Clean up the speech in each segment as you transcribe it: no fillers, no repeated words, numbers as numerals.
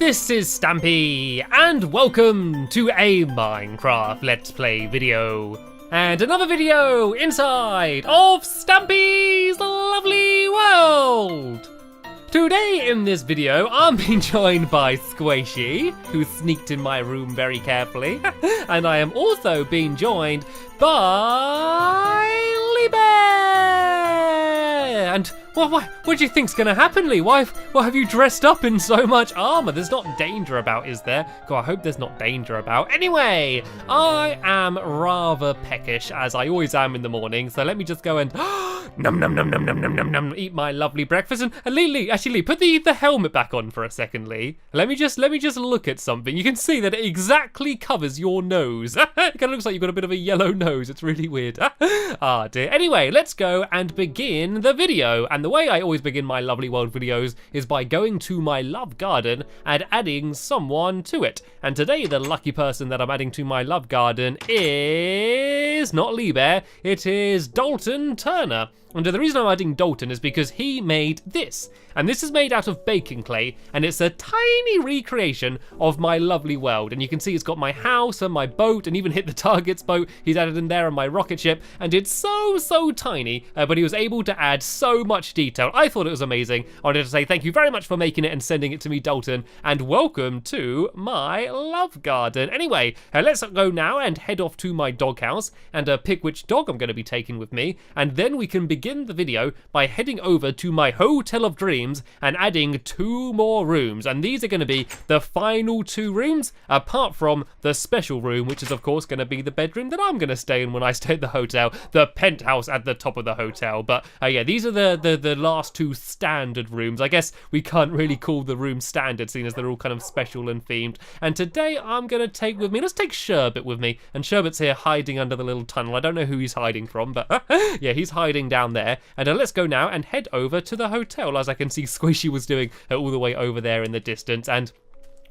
this is Stampy, and welcome to a Minecraft Let's Play video. And another video inside of Stampy's lovely world. Today in this video, I'm being joined by Squishy, who sneaked in my room very carefully. And I am also being joined by Lee Bear. And what do you think's gonna happen, Lee? Why have you dressed up in so much armor? There's not danger about, is there? God, I hope there's not danger about. Anyway, I am rather peckish, as I always am in the morning. So let me just go and num num num num num num num num eat my lovely breakfast. And Lee, put the helmet back on for a second, Lee. Let me just look at something. You can see that it exactly covers your nose. It kind of looks like you've got a bit of a yellow nose. It's really weird. Ah dear. Anyway, let's go and begin the video. And the way I always begin my lovely world videos is by going to my love garden and adding someone to it. And today the lucky person that I'm adding to my love garden is not Lee Bear, it is Dalton Turner. And the reason I'm adding Dalton is because he made this. And this is made out of baking clay, and it's a tiny recreation of my lovely world. And you can see it's got my house and my boat, and even hit the target's boat he's added in there, and my rocket ship. And it's so tiny, but he was able to add so much detail. I thought it was amazing. I wanted to say thank you very much for making it and sending it to me, Dalton, and welcome to my love garden. Anyway, let's go now and head off to my doghouse and pick which dog I'm going to be taking with me, and then we can begin the video by heading over to my Hotel of Dreams and adding 2 more rooms. And these are going to be the final 2 rooms, apart from the special room, which is of course going to be the bedroom that I'm going to stay in when I stay at the hotel, the penthouse at the top of the hotel. But yeah, these are the last 2 standard rooms. I guess we can't really call the room standard, seeing as they're all kind of special and themed. And today I'm going to take with me, let's take Sherbet with me. And Sherbet's here hiding under the little tunnel. I don't know who he's hiding from, but yeah, he's hiding down there. And let's go now and head over to the hotel, as I can see Squishy was doing all the way over there in the distance. And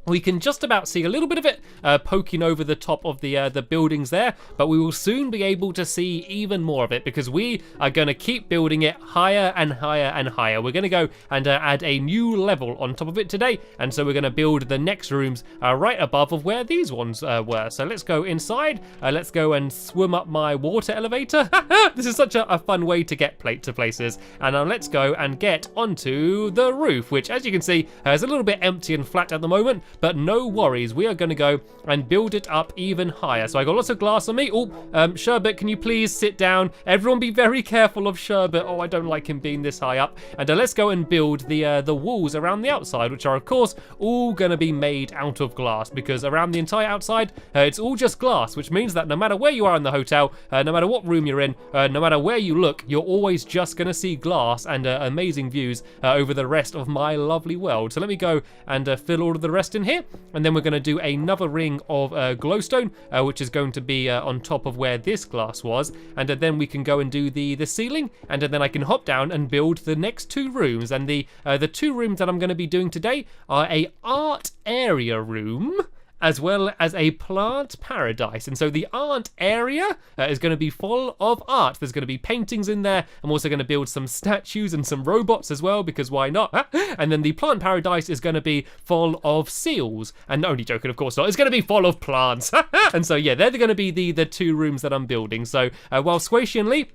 we can just about see a little bit of it poking over the top of the buildings there, but we will soon be able to see even more of it because we are going to keep building it higher and higher and higher. We're going to go and add a new level on top of it today, and so we're going to build the next rooms right above of where these ones were. So let's go inside. Let's go and swim up my water elevator. This is such a fun way to get to places. And now let's go and get onto the roof, which, as you can see, is a little bit empty and flat at the moment. But no worries, we are going to go and build it up even higher. So I got lots of glass on me. Oh, Sherbet, can you please sit down? Everyone be very careful of Sherbet. Oh, I don't like him being this high up. And let's go and build the walls around the outside, which are, of course, all going to be made out of glass, because around the entire outside, it's all just glass, which means that no matter where you are in the hotel, no matter what room you're in, no matter where you look, you're always just going to see glass and amazing views over the rest of my lovely world. So let me go and fill all of the rest in here, and then we're going to do another ring of glowstone, which is going to be on top of where this glass was, and then we can go and do the ceiling, and then I can hop down and build the next 2 rooms. And the 2 rooms that I'm going to be doing today are a art area room as well as a plant paradise. And so the art area is going to be full of art. There's going to be paintings in there. I'm also going to build some statues and some robots as well, because why not? And then the plant paradise is going to be full of seals. And only joking, of course not. It's going to be full of plants. And so yeah, they're going to be the 2 rooms that I'm building. So while Squishy and Lee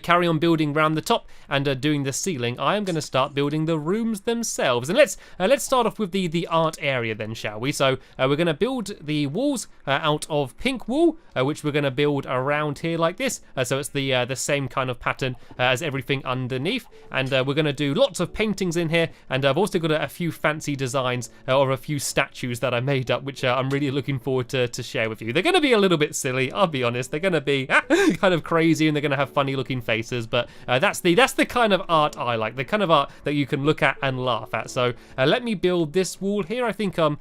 carry on building around the top and doing the ceiling, I am going to start building the rooms themselves. And let's start off with the art area then, shall we? So we're going to build the walls out of pink wool, which we're going to build around here like this. So it's the same kind of pattern as everything underneath. And we're going to do lots of paintings in here. And I've also got a few fancy designs or a few statues that I made up, which I'm really looking forward to share with you. They're going to be a little bit silly, I'll be honest. They're going to be kind of crazy, and they're going to have funny looking faces, but that's the kind of art I like, the kind of art that you can look at and laugh at. So let me build this wall here. I think I'm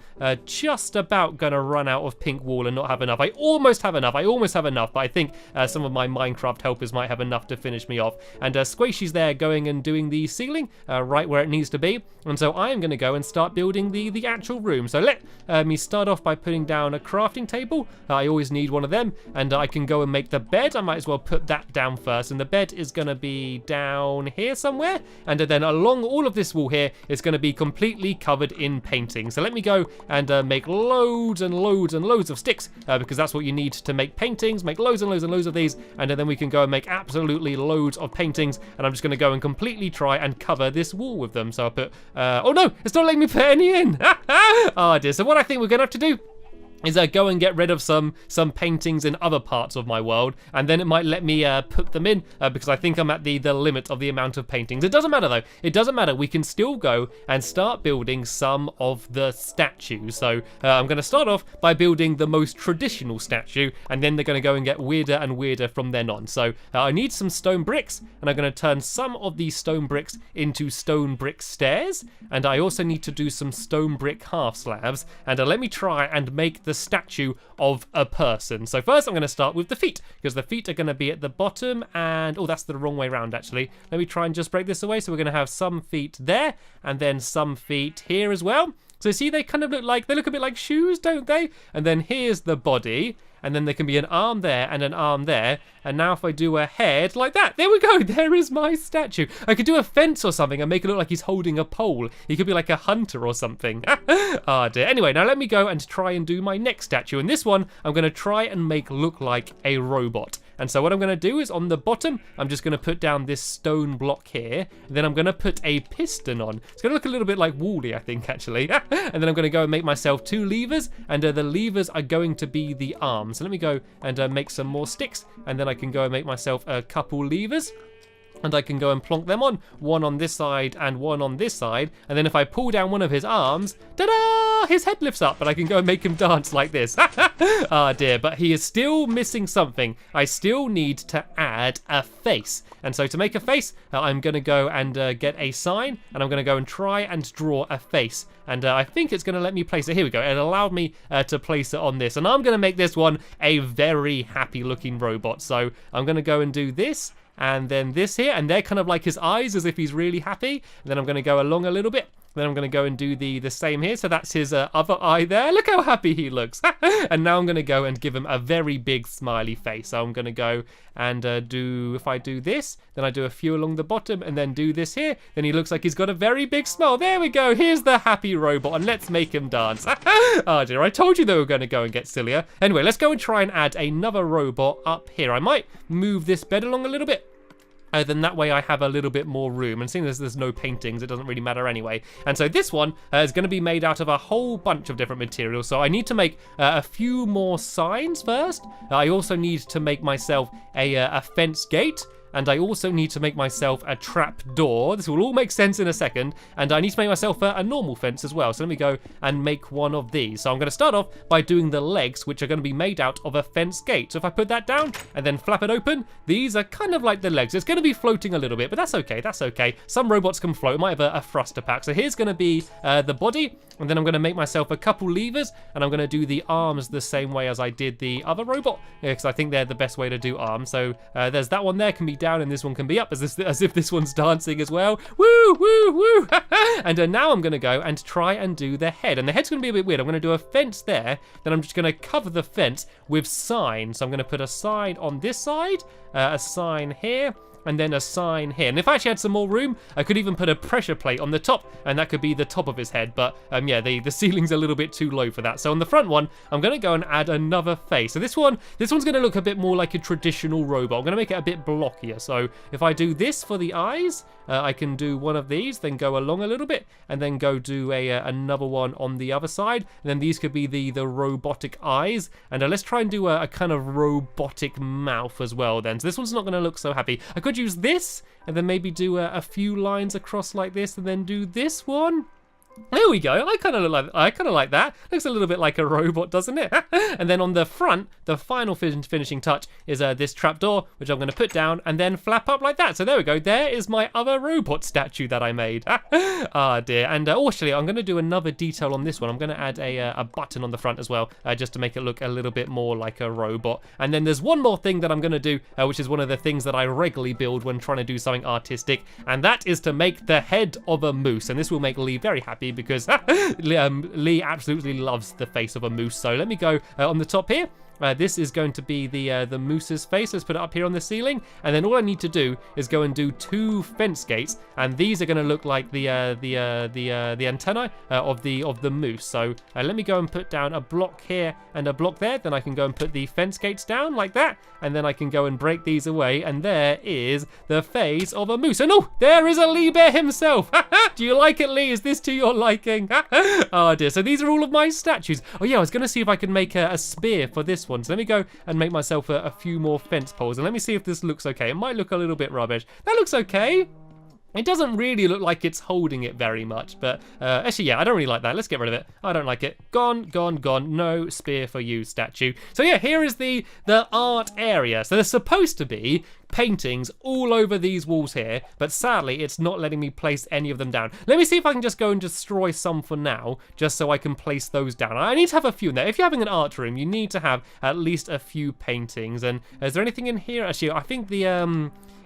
just about gonna run out of pink wall and not have enough. I almost have enough, but I think some of my Minecraft helpers might have enough to finish me off. And Squishy's there going and doing the ceiling right where it needs to be, and so I am gonna go and start building the actual room. So let me start off by putting down a crafting table. I always need one of them, and I can go and make the bed. I might as well put that down first, and the bed is going to be down here somewhere. And then along all of this wall here is going to be completely covered in painting. So let me go and make loads and loads and loads of sticks, because that's what you need to make paintings. Make loads and loads and loads of these, and then we can go and make absolutely loads of paintings. And I'm just going to go and completely try and cover this wall with them. So I'll put, oh no, it's not letting me put any in. Oh dear. So what I think we're going to have to do is go and get rid of some paintings in other parts of my world, and then it might let me put them in, because I think I'm at the limit of the amount of paintings. It doesn't matter though. It doesn't matter. We can still go and start building some of the statues. So I'm going to start off by building the most traditional statue, and then they're going to go and get weirder and weirder from then on. So I need some stone bricks, and I'm going to turn some of these stone bricks into stone brick stairs, and I also need to do some stone brick half slabs, and let me try and make the statue of a person. So first I'm going to start with the feet, because the feet are going to be at the bottom, and oh, that's the wrong way around actually. Let me try and just break this away. So we're going to have some feet there, and then some feet here as well. So see, they kind of look a bit like shoes, don't they? And then here's the body, and then there can be an arm there and an arm there. And now if I do a head like that, there we go, there is my statue. I could do a fence or something and make it look like he's holding a pole. He could be like a hunter or something. Oh dear. Anyway, now let me go and try and do my next statue. And this one, I'm going to try and make look like a robot. And so what I'm going to do is on the bottom, I'm just going to put down this stone block here. And then I'm going to put a piston on. It's going to look a little bit like Wall-E, I think, actually. And then I'm going to go and make myself 2 levers. And the levers are going to be the arms. So let me go and make some more sticks. And then I can go and make myself a couple levers. And I can go and plonk them on, one on this side and one on this side. And then if I pull down one of his arms, ta-da! His head lifts up, and I can go and make him dance like this. Ah dear, but he is still missing something. I still need to add a face. And so to make a face, I'm going to go and get a sign, and I'm going to go and try and draw a face. And I think it's going to let me place it. Here we go. It allowed me to place it on this. And I'm going to make this one a very happy looking robot. So I'm going to go and do this. And then this here, and they're kind of like his eyes as if he's really happy. And then I'm going to go along a little bit. Then I'm going to go and do the same here. So that's his other eye there. Look how happy he looks. And now I'm going to go and give him a very big smiley face. So I'm going to go and if I do this, then I do a few along the bottom and then do this here. Then he looks like he's got a very big smile. There we go. Here's the happy robot, and let's make him dance. Oh dear, I told you they were going to go and get sillier. Anyway, let's go and try and add another robot up here. I might move this bed along a little bit. Then that way I have a little bit more room. And seeing as there's no paintings, it doesn't really matter anyway. And so this one is going to be made out of a whole bunch of different materials. So I need to make a few more signs first. I also need to make myself a fence gate. And I also need to make myself a trap door. This will all make sense in a second. And I need to make myself a normal fence as well. So let me go and make one of these. So I'm going to start off by doing the legs, which are going to be made out of a fence gate. So if I put that down and then flap it open, these are kind of like the legs. It's going to be floating a little bit, but that's okay. That's okay. Some robots can float. It might have a thruster pack. So here's going to be the body. And then I'm going to make myself a couple levers. And I'm going to do the arms the same way as I did the other robot. Because I think they're the best way to do arms. So there's that one there can be down, and this one can be up, as if this one's dancing as well. Woo, woo, woo. And now I'm going to go and try and do the head. And the head's going to be a bit weird. I'm going to do a fence there. Then I'm just going to cover the fence with signs. So I'm going to put a sign on this side, a sign here, and then a sign here. And if I actually had some more room, I could even put a pressure plate on the top, and that could be the top of his head. But yeah, the ceiling's a little bit too low for that. So on the front one, I'm going to go and add another face. So this one's going to look a bit more like a traditional robot. I'm going to make it a bit blockier. So if I do this for the eyes, I can do one of these, then go along a little bit, and then go do another one on the other side. And then these could be the robotic eyes. And let's try and do a kind of robotic mouth as well then. So this one's not going to look so happy. I could use this, and then maybe do a few lines across like this, and then do this one. There we go. I kind of like that. Looks a little bit like a robot, doesn't it? And then on the front, the final finishing touch is this trapdoor, which I'm going to put down and then flap up like that. So there we go. There is my other robot statue that I made. Ah dear. And actually, I'm going to do another detail on this one. I'm going to add a button on the front as well, just to make it look a little bit more like a robot. And then there's one more thing that I'm going to do, which is one of the things that I regularly build when trying to do something artistic, and that is to make the head of a moose. And this will make Lee very happy, because Lee absolutely loves the face of a moose. So let me go on the top here. This is going to be the moose's face. Let's put it up here on the ceiling, and then all I need to do is go and do 2 fence gates, and these are going to look like the antennae of the moose. So let me go and put down a block here and a block there. Then I can go and put the fence gates down like that, and then I can go and break these away, and there is the face of a moose. And oh, there is a Lee Bear himself. Do you like it, Lee? Is this to your liking? Oh dear. So these are all of my statues. Oh yeah, I was going to see if I could make a spear for this one. So let me go and make myself a few more fence poles, and let me see if this looks okay. It might look a little bit rubbish. That looks okay. It doesn't really look like it's holding it very much, but actually, yeah, I don't really like that. Let's get rid of it. I don't like it. Gone, gone, gone. No spear for you, statue. So yeah, here is the art area. So there's supposed to be paintings all over these walls here, but sadly, it's not letting me place any of them down. Let me see if I can just go and destroy some for now, just so I can place those down. I need to have a few in there. If you're having an art room, you need to have at least a few paintings. And is there anything in here? Actually, I think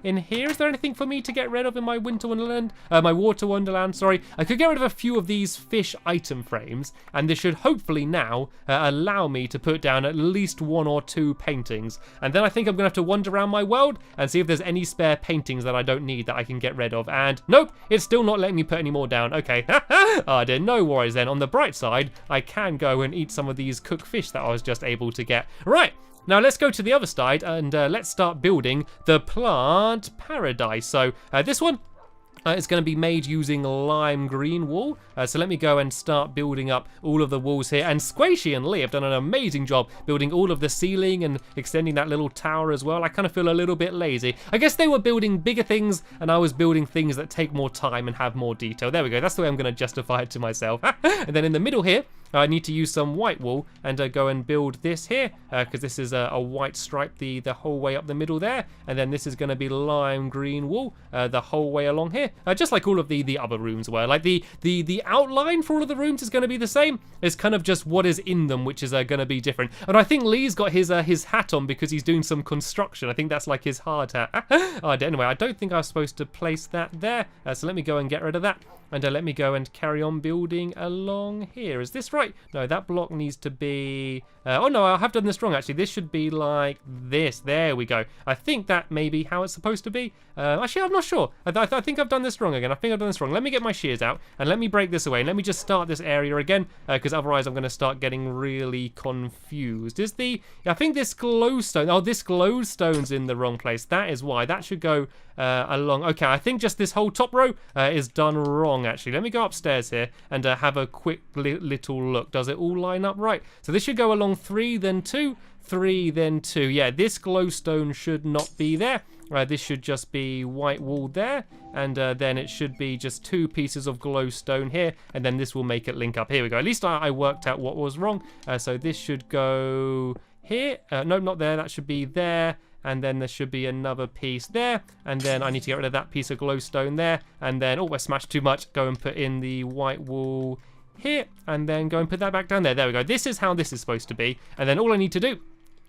in here, is there anything for me to get rid of in my winter wonderland? My water wonderland, sorry. I could get rid of a few of these fish item frames, and this should hopefully now allow me to put down at least 1 or 2 paintings. And then I think I'm gonna have to wander around my world and see if there's any spare paintings that I don't need that I can get rid of. And nope, it's still not letting me put any more down. Okay, oh dear, no worries then. On the bright side, I can go and eat some of these cooked fish that I was just able to get. Right. Now let's go to the other side and let's start building the plant paradise. So this one is going to be made using lime green wool. So let me go and start building up all of the walls here. And Squishy and Lee have done an amazing job building all of the ceiling and extending that little tower as well. I kind of feel a little bit lazy. I guess they were building bigger things and I was building things that take more time and have more detail. There we go. That's the way I'm going to justify it to myself. And then in the middle here, I need to use some white wool and go and build this here because this is a white stripe the whole way up the middle there, and then this is going to be lime green wool the whole way along here, just like all of the other rooms were. Like the outline for all of the rooms is going to be the same. It's kind of just what is in them which is going to be different. And I think Lee's got his hat on because he's doing some construction. I think that's like his hard hat. Oh, anyway, I don't think I was supposed to place that there, so let me go and get rid of that. And let me go and carry on building along here. Is this right? No, that block needs to be... oh no, I have done this wrong actually. This should be like this. There we go. I think that may be how it's supposed to be. Actually, I'm not sure. I think I've done this wrong again. I think I've done this wrong. Let me get my shears out and let me break this away. And let me just start this area again because otherwise I'm going to start getting really confused. Is I think this glowstone... Oh, this glowstone's in the wrong place. That is why. That should go along... Okay, I think just this whole top row is done wrong actually. Let me go upstairs here and have a quick little look. Does it all line up right? So this should go along 3, then 2, 3, then 2. Yeah, this glowstone should not be there. This should just be white wool there, and then it should be just 2 pieces of glowstone here, and then this will make it link up. Here we go. At least I worked out what was wrong. So this should go here. No, not there. That should be there. And then there should be another piece there. And then I need to get rid of that piece of glowstone there. And then, oh, I smashed too much. Go and put in the white wool here. And then go and put that back down there. There we go. This is how this is supposed to be. And then all I need to do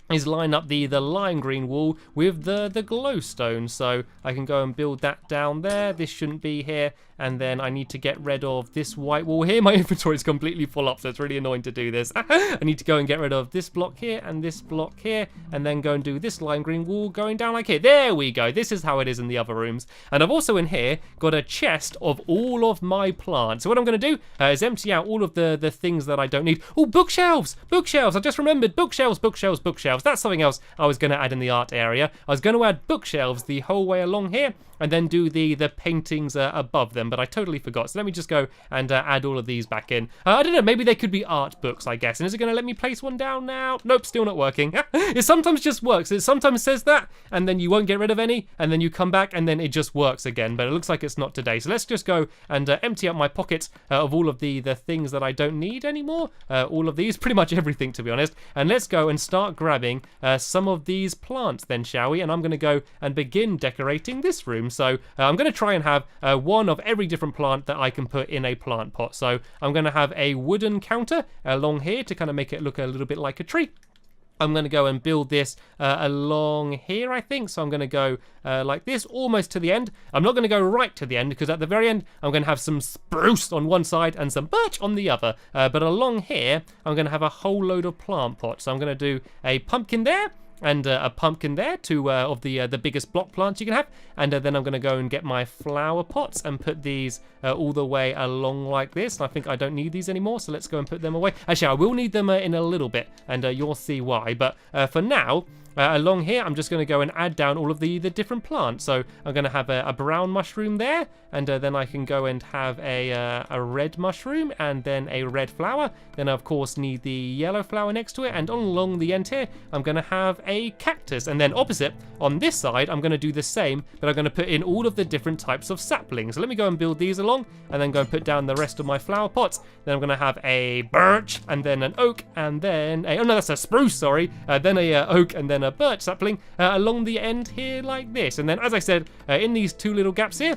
is line up the lime green wool with the glowstone. So I can go and build that down there. This shouldn't be here. And then I need to get rid of this white wall here. My inventory is completely full up, so it's really annoying to do this. I need to go and get rid of this block here and this block here, and then go and do this lime green wall going down like here. There we go. This is how it is in the other rooms. And I've also in here got a chest of all of my plants. So what I'm going to do is empty out all of the things that I don't need. Oh, bookshelves! Bookshelves! I just remembered. Bookshelves, bookshelves, bookshelves. That's something else I was going to add in the art area. I was going to add bookshelves the whole way along here, and then do the paintings above them, but I totally forgot. So let me just go and add all of these back in. I don't know, maybe they could be art books, I guess. And is it going to let me place one down now? Nope, still not working. It sometimes just works. It sometimes says that, and then you won't get rid of any, and then you come back, and then it just works again. But it looks like it's not today. So let's just go and empty out my pockets of all of the things that I don't need anymore. All of these, pretty much everything, to be honest. And let's go and start grabbing some of these plants then, shall we? And I'm going to go and begin decorating this room. So I'm going to try and have one of every different plant that I can put in a plant pot. So I'm going to have a wooden counter along here to kind of make it look a little bit like a tree. I'm going to go and build this along here, I think. So I'm going to go like this, almost to the end. I'm not going to go right to the end, because at the very end, I'm going to have some spruce on one side and some birch on the other. But along here, I'm going to have a whole load of plant pots. So I'm going to do a pumpkin there, and a pumpkin there, two of the biggest block plants you can have, and then I'm going to go and get my flower pots and put these all the way along like this. And I think I don't need these anymore, so let's go and put them away. Actually, I will need them in a little bit, and you'll see why. But for now, along here, I'm just going to go and add down all of the different plants. So I'm going to have a brown mushroom there, and then I can go and have a red mushroom, and then a red flower. Then I, of course, need the yellow flower next to it, and along the end here, I'm going to have a cactus. And then opposite, on this side, I'm going to do the same, but I'm going to put in all of the different types of saplings. So let me go and build these along, and then go and put down the rest of my flower pots. Then I'm going to have a birch, and then an oak, and then a, oh no, that's a spruce, sorry. Then a oak, and then a birch sapling along the end here like this. And then, as I said, in these two little gaps here,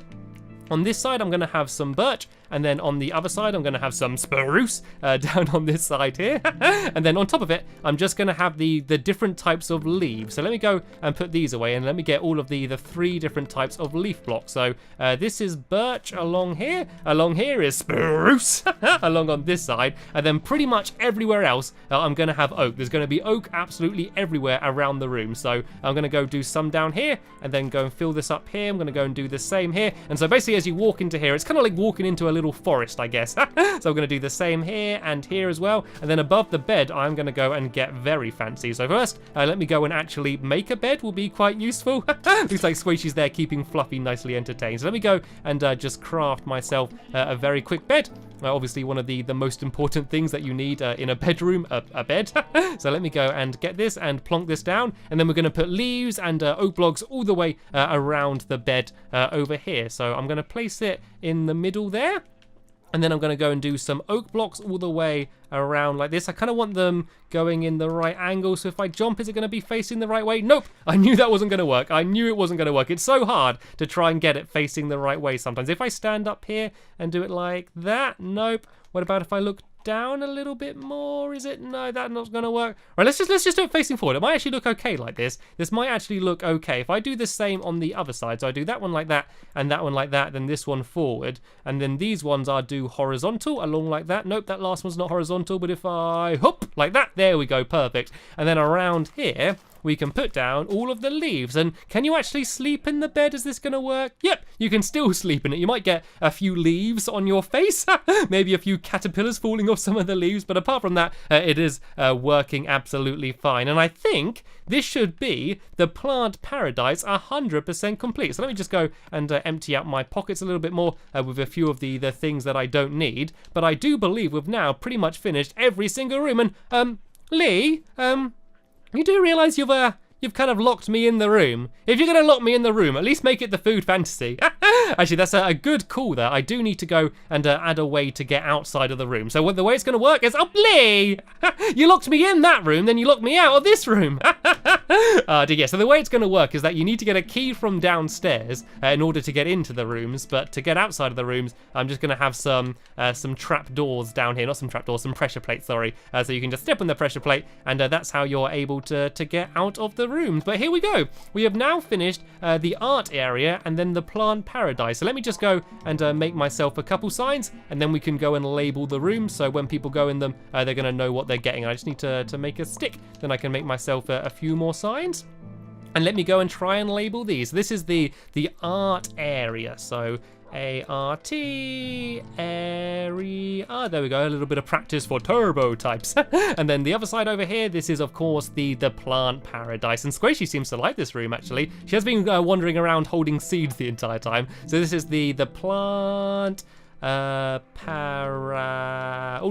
on this side, I'm going to have some birch, and then on the other side, I'm going to have some spruce down on this side here. And then on top of it, I'm just going to have the different types of leaves. So let me go and put these away, and let me get all of the three different types of leaf blocks. So this is birch along here. Along here is spruce along on this side. And then pretty much everywhere else, I'm going to have oak. There's going to be oak absolutely everywhere around the room. So I'm going to go do some down here, and then go and fill this up here. I'm going to go and do the same here. And so basically, as you walk into here, it's kind of like walking into a little forest, I guess. So I'm going to do the same here and here as well. And then above the bed, I'm going to go and get very fancy. So first, let me go and actually make a bed. Will be quite useful. Looks like Squishy's there keeping Fluffy nicely entertained. So let me go and just craft myself a very quick bed. Obviously, one of the most important things that you need in a bedroom, a bed. So let me go and get this and plonk this down. And then we're going to put leaves and oak blocks all the way around the bed over here. So I'm going to place it in the middle there. And then I'm going to go and do some oak blocks all the way around like this. I kind of want them going in the right angle. So if I jump, is it going to be facing the right way? Nope. I knew that wasn't going to work. I knew it wasn't going to work. It's so hard to try and get it facing the right way sometimes. If I stand up here and do it like that, nope. What about if I look down a little bit more? Is it? No, that's not going to work. Right, let's just do it facing forward. It might actually look okay like this. This might actually look okay. If I do the same on the other side, so I do that one like that and that one like that, then this one forward, and then these ones I do horizontal along like that. Nope, that last one's not horizontal, but if I hoop like that, there we go, perfect. And then around here, we can put down all of the leaves. And can you actually sleep in the bed? Is this going to work? Yep, you can still sleep in it. You might get a few leaves on your face, maybe a few caterpillars falling off some of the leaves, but apart from that, it is working absolutely fine. And I think this should be the plant paradise 100% complete. So let me just go and empty out my pockets a little bit more with a few of the things that I don't need. But I do believe we've now pretty much finished every single room. And Lee, you do realise you've kind of locked me in the room. If you're going to lock me in the room, at least make it the food fantasy. Actually, that's a good call there. I do need to go and add a way to get outside of the room. So the way it's going to work is, oh, Lee! You locked me in that room, then you locked me out of this room. Yeah, so the way it's going to work is that you need to get a key from downstairs in order to get into the rooms. But to get outside of the rooms, I'm just going to have some trap doors down here. Not some trap doors, some pressure plates, sorry. So you can just step on the pressure plate, and that's how you're able to get out of the rooms. But here we go. We have now finished the art area and then the plant paradise. So let me just go and make myself a couple signs, and then we can go and label the rooms. So when people go in them, they're going to know what they're getting. I just need to make a stick. Then I can make myself a few more signs. And let me go and try and label these. This is the art area. So ART area. There we go. A little bit of practice for turbo types. And then the other side over here, this is of course the plant paradise. And Squishy seems to like this room actually. She has been wandering around holding seeds the entire time. So this is the plant oh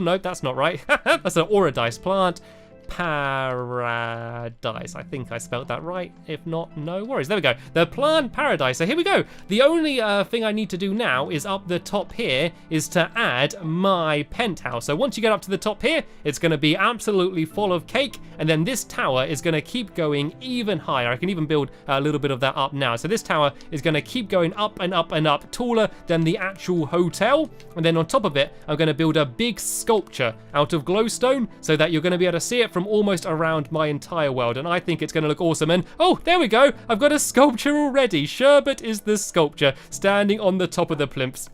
no, that's not right. That's an Auradise plant paradise. I think I spelled that right. If not, no worries. There we go. The plant paradise. So here we go. The only thing I need to do now is up the top here is to add my penthouse. So once you get up to the top here, it's going to be absolutely full of cake. And then this tower is going to keep going even higher. I can even build a little bit of that up now. So this tower is going to keep going up and up and up, taller than the actual hotel. And then on top of it, I'm going to build a big sculpture out of glowstone so that you're going to be able to see it from almost around my entire world, and I think it's going to look awesome. And oh, there we go. I've got a sculpture already. Sherbet is the sculpture standing on the top of the plimps.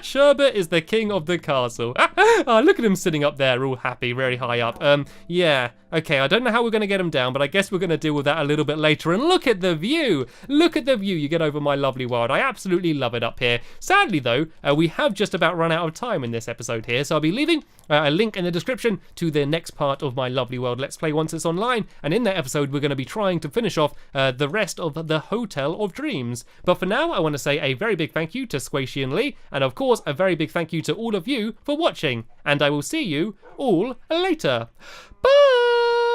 Sherbet is the king of the castle. Oh, look at him sitting up there, all happy, very high up. Yeah. Okay, I don't know how we're going to get him down, but I guess we're going to deal with that a little bit later. And look at the view. Look at the view you get over my lovely world. I absolutely love it up here. Sadly, though, we have just about run out of time in this episode here, so I'll be leaving a link in the description to the next part of my lovely world Let's Play once it's online. And in that episode, we're going to be trying to finish off the rest of the Hotel of Dreams. But for now, I want to say a very big thank you to Squashy and Lee, and of course, a very big thank you to all of you for watching. And I will see you all later. Bye!